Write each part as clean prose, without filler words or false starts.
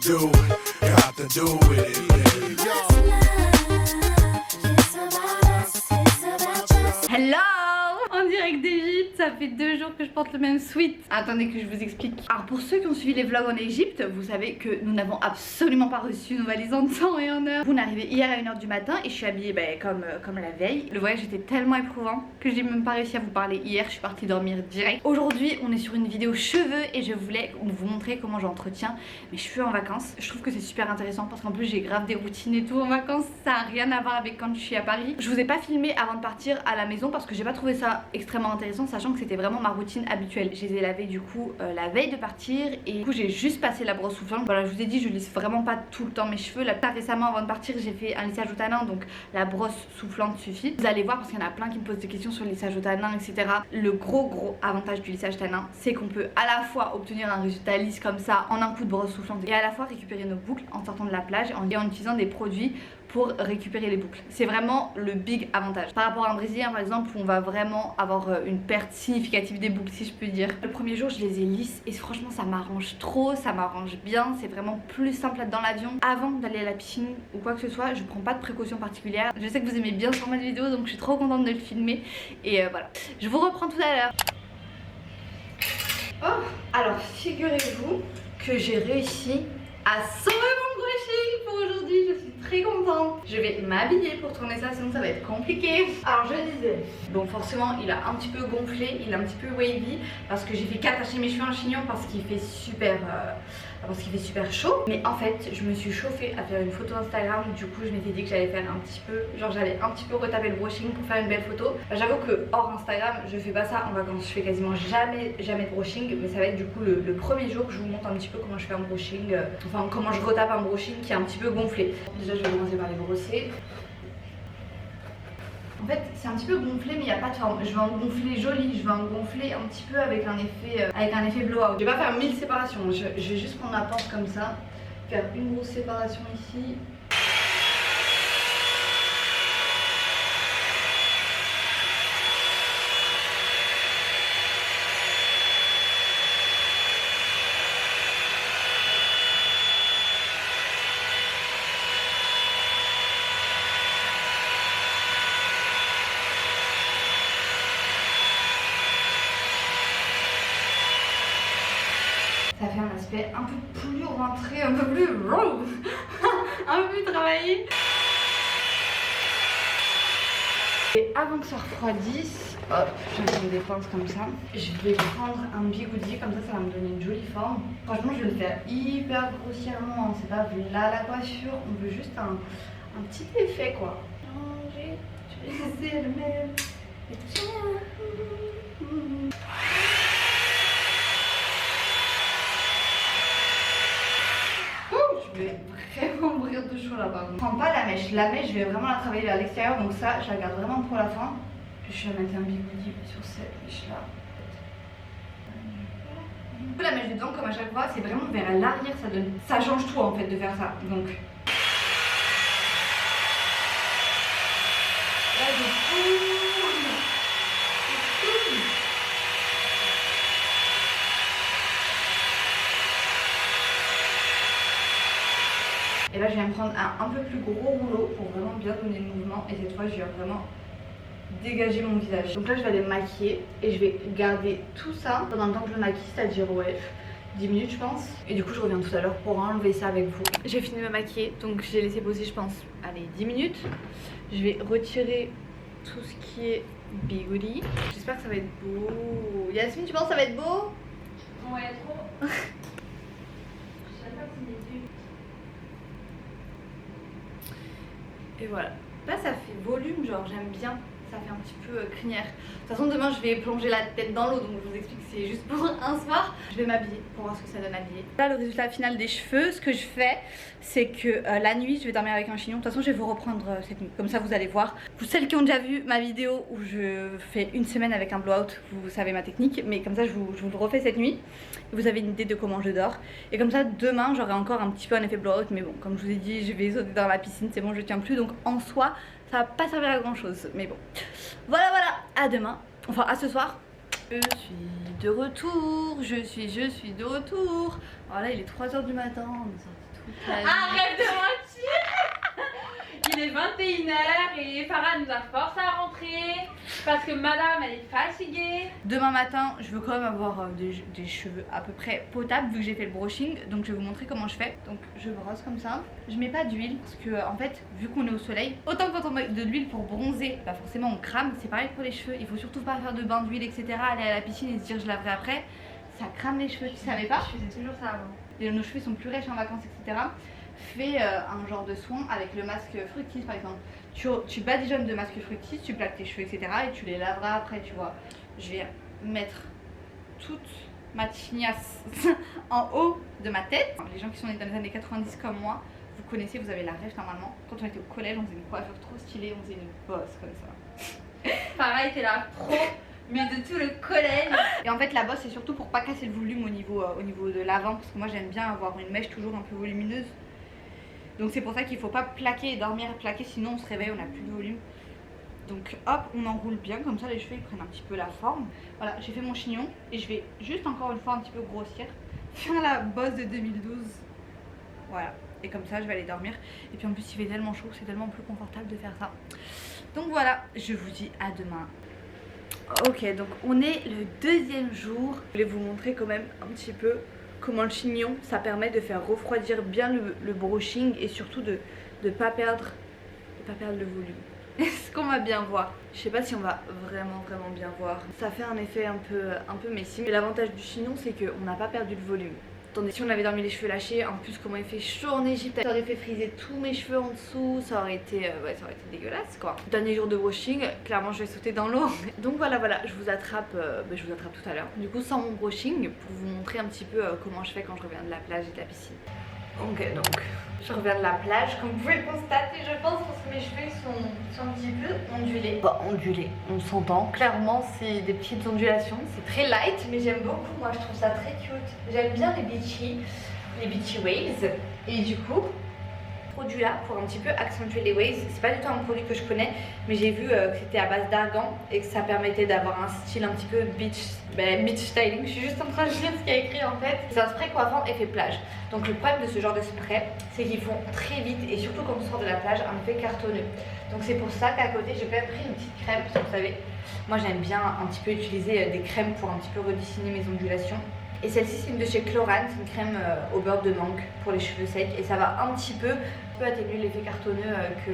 do it, got to do it. Hello! En direct d'Égypte, ça fait 2 jours que je porte le même sweat. Attendez que je vous explique. Alors pour ceux qui ont suivi les vlogs en Égypte, vous savez que nous n'avons absolument pas reçu nos valises en temps et en heure. On est arrivé hier à 1h du matin et je suis habillée comme la veille. Le voyage était tellement éprouvant que j'ai même pas réussi à vous parler hier, je suis partie dormir direct. Aujourd'hui on est sur une vidéo cheveux et je voulais vous montrer comment j'entretiens mes cheveux en vacances. Je trouve que c'est super intéressant parce qu'en plus j'ai grave des routines et tout en vacances, ça a rien à voir avec quand je suis à Paris. Je vous ai pas filmé avant de partir à la maison parce que j'ai pas trouvé ça extrêmement intéressant, sachant que c'était vraiment ma routine habituelle. Je les ai lavés du coup la veille de partir et du coup j'ai juste passé la brosse soufflante. Voilà, je vous ai dit je lisse vraiment pas tout le temps mes cheveux. Là récemment avant de partir j'ai fait un lissage au tanin, donc la brosse soufflante suffit. Vous allez voir parce qu'il y en a plein qui me posent des questions sur le lissage au tanin etc. Le gros avantage du lissage tanin c'est qu'on peut à la fois obtenir un résultat lisse comme ça en un coup de brosse soufflante et à la fois récupérer nos boucles en sortant de la plage et en utilisant des produits pour récupérer les boucles. C'est vraiment le big avantage. Par rapport à un brésilien par exemple où on va vraiment avoir une perte significative des boucles si je peux dire. Le premier jour je les ai lisses et franchement ça m'arrange trop, ça m'arrange bien. C'est vraiment plus simple dans l'avion. Avant d'aller à la piscine ou quoi que ce soit, je prends pas de précautions particulières. Je sais que vous aimez bien ce format de vidéo donc je suis trop contente de le filmer et voilà. Je vous reprends tout à l'heure. Oh, alors figurez-vous que j'ai réussi à sauver mon brushing pour aujourd'hui, je suis très contente. Je vais m'habiller pour tourner ça sinon ça va être compliqué. Alors je disais, bon forcément il a un petit peu gonflé, il est un petit peu wavy parce que j'ai fait qu'attacher mes cheveux en chignon parce qu'il fait super chaud. Mais en fait je me suis chauffée à faire une photo Instagram, du coup je m'étais dit que j'allais faire un petit peu, genre j'allais un petit peu retaper le brushing pour faire une belle photo. J'avoue que hors Instagram je fais pas ça en vacances, je fais quasiment jamais de brushing, mais ça va être du coup le premier jour que je vous montre un petit peu comment je fais un brushing, enfin comment je retape un brushing qui est un petit peu gonflé. Déjà je vais commencer par les brosser. En fait c'est un petit peu gonflé mais il n'y a pas de forme. Je vais en gonfler joli, je vais en gonfler un petit peu avec un effet blowout. Je vais pas faire 1000 séparations, je vais juste prendre la pince comme ça, faire une grosse séparation ici. Ça fait un aspect un peu plus rentré, un peu plus un peu plus travaillé. Et avant que ça refroidisse, hop, je vais prendre des pinces comme ça. Je vais prendre un bigoudi, comme ça va me donner une jolie forme. Franchement je vais le faire hyper grossièrement, c'est pas là la coiffure, on veut juste un petit effet quoi. Je vais essayer de mettre. Je vais vraiment mourir de chaud là-bas. Je prends pas la mèche je vais vraiment la travailler à l'extérieur, donc ça je la garde vraiment pour la fin. Je vais mettre un bigoudi sur cette mèche là. La mèche dedans comme à chaque fois c'est vraiment vers l'arrière, ça change tout en fait de faire ça. Donc là je tourne. Et là je viens prendre un peu plus gros rouleau pour vraiment bien donner le mouvement et cette fois je viens vraiment dégager mon visage. Donc là je vais aller me maquiller et je vais garder tout ça pendant le temps que je me maquille, c'est-à-dire ouais 10 minutes je pense. Et du coup je reviens tout à l'heure pour enlever ça avec vous. J'ai fini de me maquiller donc j'ai laissé poser je pense allez 10 minutes. Je vais retirer tout ce qui est bigoudi. J'espère que ça va être beau. Yasmine tu penses que ça va être beau? Ouais trop. Et voilà. Là ça fait volume, genre j'aime bien. Ça fait un petit peu crinière. De toute façon demain je vais plonger la tête dans l'eau, donc je vous explique que c'est juste pour un soir. Je vais m'habiller pour voir ce que ça donne habillé. Là le résultat final des cheveux, ce que je fais c'est que la nuit je vais dormir avec un chignon. De toute façon je vais vous reprendre cette nuit, comme ça vous allez voir. Pour celles qui ont déjà vu ma vidéo où je fais une semaine avec un blowout, vous savez ma technique. Mais comme ça je vous le refais cette nuit. Vous avez une idée de comment je dors. Et comme ça demain j'aurai encore un petit peu un effet blowout. Mais bon comme je vous ai dit je vais sauter dans la piscine, c'est bon je tiens plus. Donc en soi ça va pas servir à grand chose, mais bon. Voilà, à demain, enfin à ce soir. Je suis de retour, je suis de retour. Alors là il est 3h du matin, on est sorti toute la nuit. Arrête de mentir. Il est 21h et Farah nous a forcé à rentrer parce que madame elle est fatiguée. Demain matin je veux quand même avoir des cheveux à peu près potables vu que j'ai fait le brushing. Donc je vais vous montrer comment je fais. Donc je brosse comme ça. Je mets pas d'huile parce que en fait vu qu'on est au soleil, autant quand on met de l'huile pour bronzer, bah forcément on crame. C'est pareil pour les cheveux, il faut surtout pas faire de bain d'huile etc. Aller à la piscine et se dire je laverai après. Ça crame les cheveux, tu savais pas? Je faisais toujours ça avant. Et nos cheveux sont plus rêches en vacances etc. Fais un genre de soin avec le masque fructis par exemple. Tu badigeonnes de masque fructis, tu plaques tes cheveux etc. et tu les laveras après tu vois. Je vais mettre toute ma tignasse en haut de ma tête. Les gens qui sont nés dans les années 90 comme moi, vous connaissez, vous avez la rêve normalement. Quand on était au collège on faisait une coiffure trop stylée, on faisait une bosse comme ça. Pareil, t'es la pro, mais de tout le collège. Et en fait la bosse c'est surtout pour pas casser le volume au niveau de l'avant. Parce que moi j'aime bien avoir une mèche toujours un peu volumineuse. Donc c'est pour ça qu'il faut pas plaquer et dormir plaquer, sinon on se réveille, on n'a plus de volume. Donc hop, on enroule bien, comme ça les cheveux ils prennent un petit peu la forme. Voilà, j'ai fait mon chignon et je vais juste encore une fois un petit peu grossière faire la bosse de 2012. Voilà, et comme ça je vais aller dormir. Et puis en plus il fait tellement chaud, c'est tellement plus confortable de faire ça. Donc voilà, je vous dis à demain. Ok, donc on est le deuxième jour. Je voulais vous montrer quand même un petit peu comment le chignon ça permet de faire refroidir bien le brushing et surtout de ne pas perdre le volume. Est-ce qu'on va bien voir? Je sais pas si on va vraiment bien voir. Ça fait un effet un peu messy, mais l'avantage du chignon c'est qu'on n'a pas perdu le volume. Attendez, si on avait dormi les cheveux lâchés, en plus comment il fait chaud en Égypte, ça aurait fait friser tous mes cheveux en dessous, ça aurait été dégueulasse quoi. Dernier jour de brushing, clairement je vais sauter dans l'eau. Donc voilà, je vous attrape tout à l'heure. Du coup sans mon brushing, pour vous montrer un petit peu comment je fais quand je reviens de la plage et de la piscine. Ok, donc je reviens de la plage, comme vous pouvez le constater je pense, parce que mes cheveux sont un petit peu ondulés. Bah ondulés, on s'entend, clairement c'est des petites ondulations, c'est très light mais j'aime beaucoup, moi je trouve ça très cute. J'aime bien les beachy waves et du coup produit là pour un petit peu accentuer les waves. C'est pas du tout un produit que je connais mais j'ai vu que c'était à base d'argan et que ça permettait d'avoir un style un petit peu beach styling. Je suis juste en train de lire ce qu'il y a écrit en fait. C'est un spray coiffant effet plage. Donc le problème de ce genre de spray c'est qu'ils font très vite et surtout quand on sort de la plage un effet cartonneux. Donc c'est pour ça qu'à côté j'ai quand même pris une petite crème parce que vous savez moi j'aime bien un petit peu utiliser des crèmes pour un petit peu redessiner mes ondulations. Et celle-ci c'est une de chez Chlorane, c'est une crème au beurre de mangue pour les cheveux secs et ça va un petit peu atténuer l'effet cartonneux que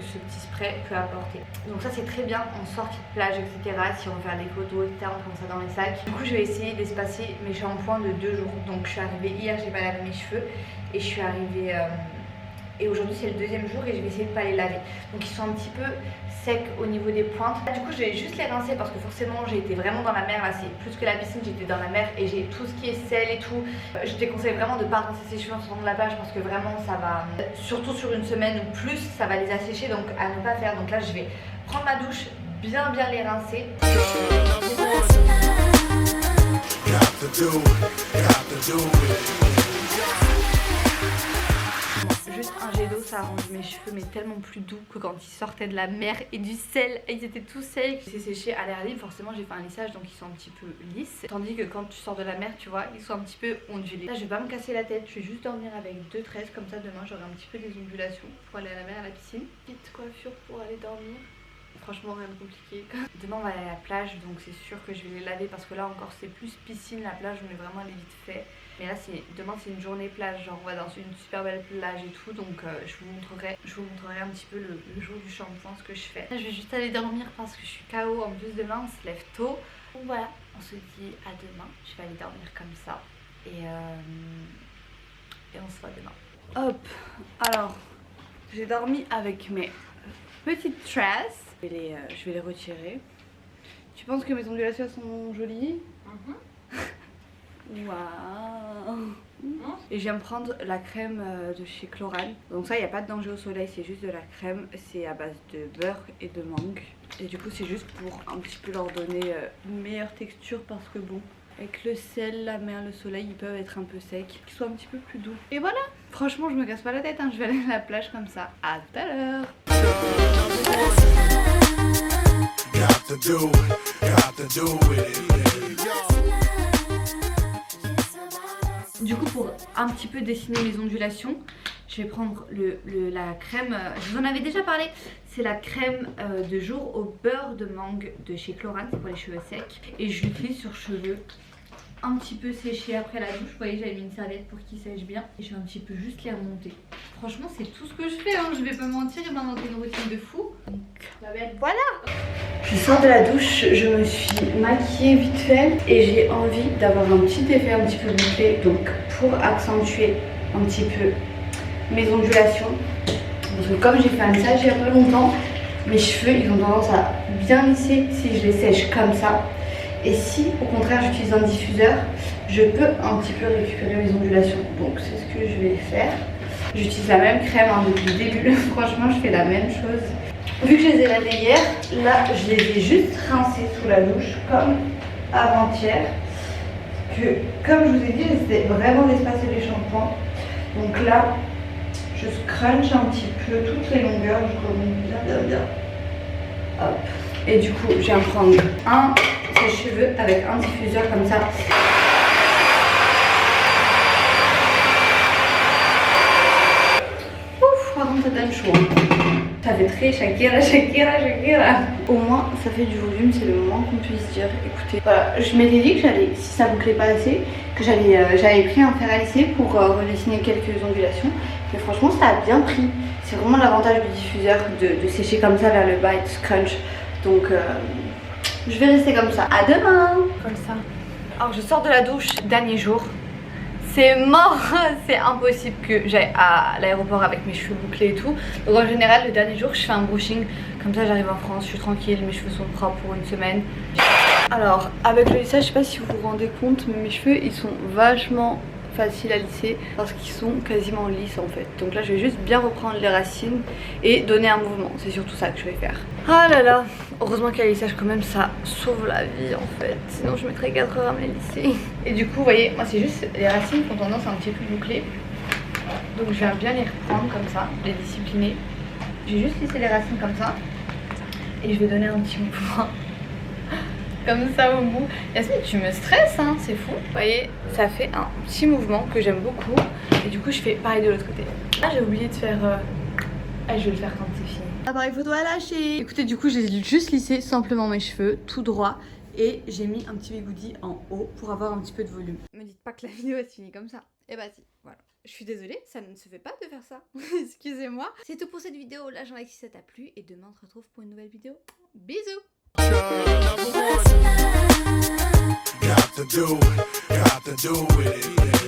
ce petit spray peut apporter. Donc ça c'est très bien en sortie de plage etc. Si on veut faire des photos etc. on prend ça dans les sacs. Du coup je vais essayer d'espacer mes shampoings de 2 jours. Donc je suis arrivée hier, j'ai pas lavé mes cheveux et je suis arrivée et aujourd'hui c'est le deuxième jour et je vais essayer de pas les laver. Donc ils sont un petit peu secs au niveau des pointes. Du coup je vais juste les rincer parce que forcément j'ai été vraiment dans la mer là, c'est plus que la piscine, j'étais dans la mer et j'ai tout ce qui est sel et tout. Je te conseille vraiment de pas rincer ses cheveux en sortant de la plage parce que vraiment ça va, surtout sur une semaine ou plus, ça va les assécher, donc à ne pas faire. Donc là je vais prendre ma douche, bien les rincer. Juste un jet d'eau ça a rendu mes cheveux mais tellement plus doux que quand ils sortaient de la mer et du sel, ils étaient tout secs. C'est séché à l'air libre, forcément j'ai fait un lissage donc ils sont un petit peu lisses. Tandis que quand tu sors de la mer tu vois ils sont un petit peu ondulés. Là je vais pas me casser la tête, je vais juste dormir avec 2 tresses comme ça demain j'aurai un petit peu des ondulations pour aller à la mer, à la piscine. Petite coiffure pour aller dormir. Franchement rien de compliqué. Demain on va aller à la plage donc c'est sûr que je vais les laver parce que là encore c'est plus piscine, la plage on est vraiment allé vite fait. Mais là demain c'est une journée plage, genre on va dans une super belle plage et tout. Donc je vous montrerai un petit peu le jour du shampoing ce que je fais. Là, je vais juste aller dormir parce que je suis KO, en plus demain on se lève tôt. Donc voilà, on se dit à demain, je vais aller dormir comme ça. Et on se voit demain. Hop, alors j'ai dormi avec mes petites tresses. Je vais les retirer. Tu penses que mes ondulations sont jolies? Waouh. Et je viens me prendre la crème de chez Chlorane. Donc ça il n'y a pas de danger au soleil, c'est juste de la crème. C'est à base de beurre et de mangue. Et du coup c'est juste pour un petit peu leur donner une meilleure texture parce que bon, avec le sel, la mer, le soleil, ils peuvent être un peu secs, qu'ils soient un petit peu plus doux. Et voilà, franchement je me casse pas la tête, hein. Je vais aller à la plage comme ça. À tout à l'heure. to do with it. Du coup, pour un petit peu dessiner les ondulations, je vais prendre la crème, je vous en avais déjà parlé, c'est la crème de jour au beurre de mangue de chez Chlorane, c'est pour les cheveux secs. Et je l'utilise sur cheveux un petit peu séchés après la douche. Vous voyez, j'avais mis une serviette pour qu'ils sèchent bien. Et je vais un petit peu juste les remonter. Franchement, c'est tout ce que je fais, hein. Je vais pas mentir et m'inventer une routine de fou. Donc, voilà. Je sors de la douche, je me suis maquillée vite fait et j'ai envie d'avoir un petit effet un petit peu bouclé. Donc, pour accentuer un petit peu mes ondulations, parce que comme j'ai fait un lissage il y a pas longtemps, mes cheveux ils ont tendance à bien lisser si je les sèche comme ça. Et si au contraire j'utilise un diffuseur, je peux un petit peu récupérer mes ondulations. Donc c'est ce que je vais faire. J'utilise la même crème hein, depuis le début. Franchement je fais la même chose. Vu que je les ai lavées hier, là je les ai juste rincées sous la douche comme avant-hier. Que comme je vous ai dit, j'essaie vraiment d'espacer les shampoings. Donc là je scrunch un petit peu toutes les longueurs, je remonte bien. Hop. Et du coup, je viens prendre un sèche-cheveux avec un diffuseur comme ça. Ouf, par contre, ça donne chaud. Hein. Ça fait très Shakira. Au moins, ça fait du volume, c'est le moins qu'on puisse dire. Écoutez, voilà, je m'étais dit que j'allais, si ça bouclait pas assez, que j'avais pris un fer à lisser pour redessiner quelques ondulations. Mais franchement, ça a bien pris. C'est vraiment l'avantage du diffuseur de sécher comme ça vers le bas et de scrunch. Donc je vais rester comme ça. À demain. Comme ça. Alors je sors de la douche, dernier jour. C'est mort. C'est impossible que j'aille à l'aéroport avec mes cheveux bouclés et tout. Donc en général le dernier jour je fais un brushing. Comme ça j'arrive en France, je suis tranquille, mes cheveux sont propres pour une semaine. Alors avec le lissage, je sais pas si vous vous rendez compte, mais mes cheveux ils sont vachement faciles à lisser parce qu'ils sont quasiment lisses en fait. Donc là je vais juste bien reprendre les racines et donner un mouvement. C'est surtout ça que je vais faire. Ah là là, heureusement qu'il y a le lissage quand même, ça sauve la vie en fait. Sinon je mettrais 4 heures à me les lisser. Et du coup vous voyez, moi c'est juste les racines qui ont tendance à un petit peu boucler. Donc je viens bien les reprendre comme ça, les discipliner. J'ai juste laissé les racines comme ça et je vais donner un petit mouvement. Comme ça au bout. Yasmine, tu me stresses, hein, c'est fou. Vous voyez, ça fait un petit mouvement que j'aime beaucoup. Et du coup, je fais pareil de l'autre côté. Ah, j'ai oublié de faire... Ah, je vais le faire quand c'est fini. Appareil photo à lâcher. Écoutez, du coup, j'ai juste lissé simplement mes cheveux, tout droit. Et j'ai mis un petit bigoudi en haut pour avoir un petit peu de volume. Me dites pas que la vidéo est finie comme ça. Eh bah si, voilà. Je suis désolée, ça ne se fait pas de faire ça. Excusez-moi. C'est tout pour cette vidéo. Lâche un like si ça t'a plu. Et demain, on se retrouve pour une nouvelle vidéo. Bisous. Got to do it, got to do it.